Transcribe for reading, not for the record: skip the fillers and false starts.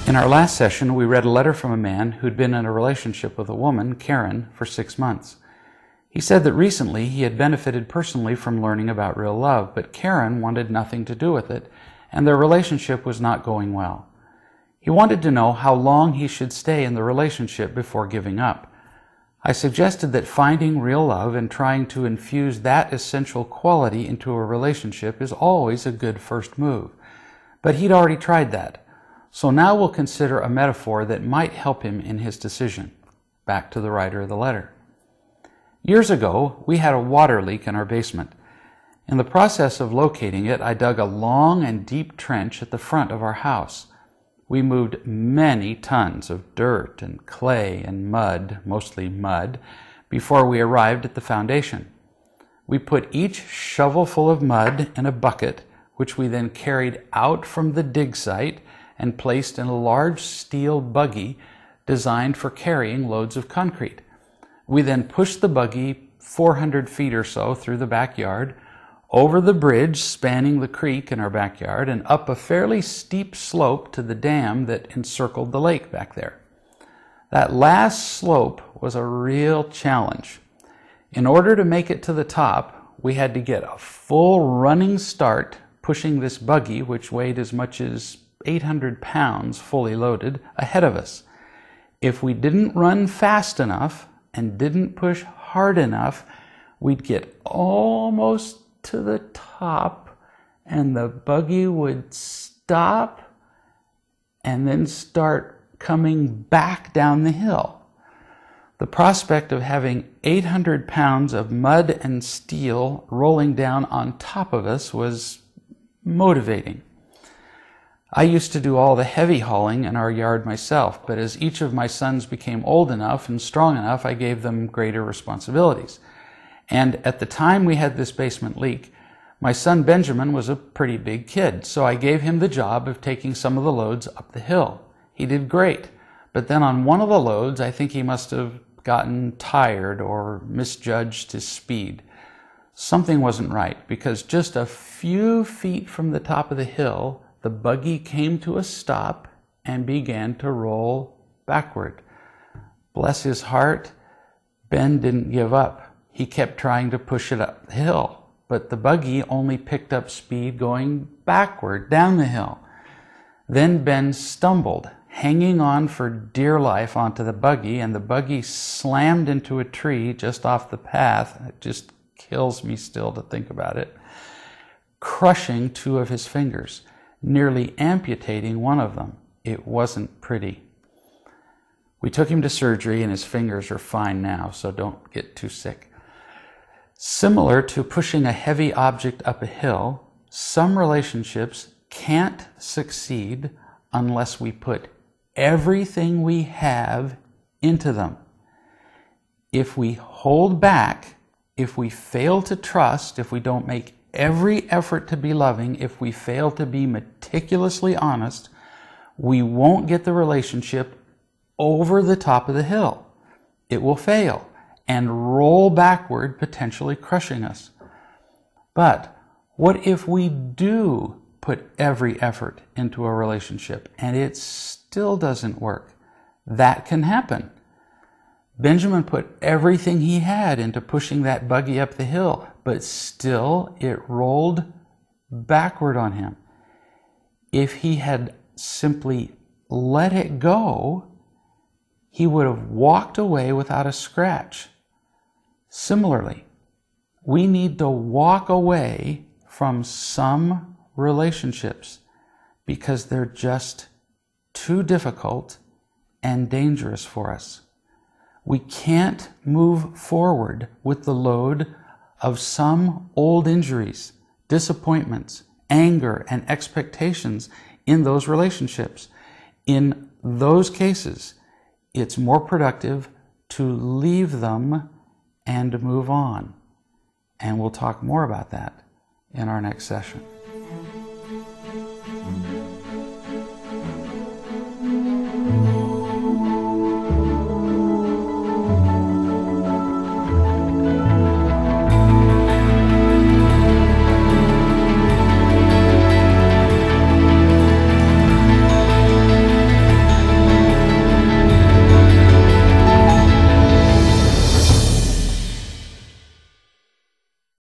In our last session, we read a letter from a man who'd been in a relationship with a woman, Karen, for 6 months. He said that recently he had benefited personally from learning about real love, but Karen wanted nothing to do with it, and their relationship was not going well. He wanted to know how long he should stay in the relationship before giving up. I suggested that finding real love and trying to infuse that essential quality into a relationship is always a good first move. But he'd already tried that. So now we'll consider a metaphor that might help him in his decision. Back to the writer of the letter. Years ago, we had a water leak in our basement. In the process of locating it, I dug a long and deep trench at the front of our house. We moved many tons of dirt and clay and mud, mostly mud, before we arrived at the foundation. We put each shovelful of mud in a bucket, which we then carried out from the dig site and placed in a large steel buggy designed for carrying loads of concrete. We then pushed the buggy 400 feet or so through the backyard, over the bridge spanning the creek in our backyard, and up a fairly steep slope to the dam that encircled the lake back there. That last slope was a real challenge. In order to make it to the top, we had to get a full running start pushing this buggy, which weighed as much as 800 pounds fully loaded, ahead of us. If we didn't run fast enough and didn't push hard enough, we'd get almost to the top and the buggy would stop and then start coming back down the hill. The prospect of having 800 pounds of mud and steel rolling down on top of us was motivating. I used to do all the heavy hauling in our yard myself, but as each of my sons became old enough and strong enough, I gave them greater responsibilities. And at the time we had this basement leak, my son Benjamin was a pretty big kid, so I gave him the job of taking some of the loads up the hill. He did great, but then on one of the loads, I think he must have gotten tired or misjudged his speed. Something wasn't right, because just a few feet from the top of the hill, the buggy came to a stop and began to roll backward. Bless his heart, Ben didn't give up. He kept trying to push it up the hill, but the buggy only picked up speed going backward down the hill. Then Ben stumbled, hanging on for dear life onto the buggy, and the buggy slammed into a tree just off the path. It just kills me still to think about it, crushing 2 of his fingers, nearly amputating one of them. It wasn't pretty. We took him to surgery and his fingers are fine now, so don't get too sick. Similar to pushing a heavy object up a hill, some relationships can't succeed unless we put everything we have into them. If we hold back, if we fail to trust, if we don't make every effort to be loving, if we fail to be meticulously honest, we won't get the relationship over the top of the hill. It will fail and roll backward, potentially crushing us. But what if we do put every effort into a relationship and it still doesn't work? That can happen. Benjamin put everything he had into pushing that buggy up the hill, but still it rolled backward on him. If he had simply let it go, he would have walked away without a scratch. Similarly, we need to walk away from some relationships because they're just too difficult and dangerous for us. We can't move forward with the load of some old injuries, disappointments, anger, and expectations in those relationships. In those cases, it's more productive to leave them and move on. And we'll talk more about that in our next session.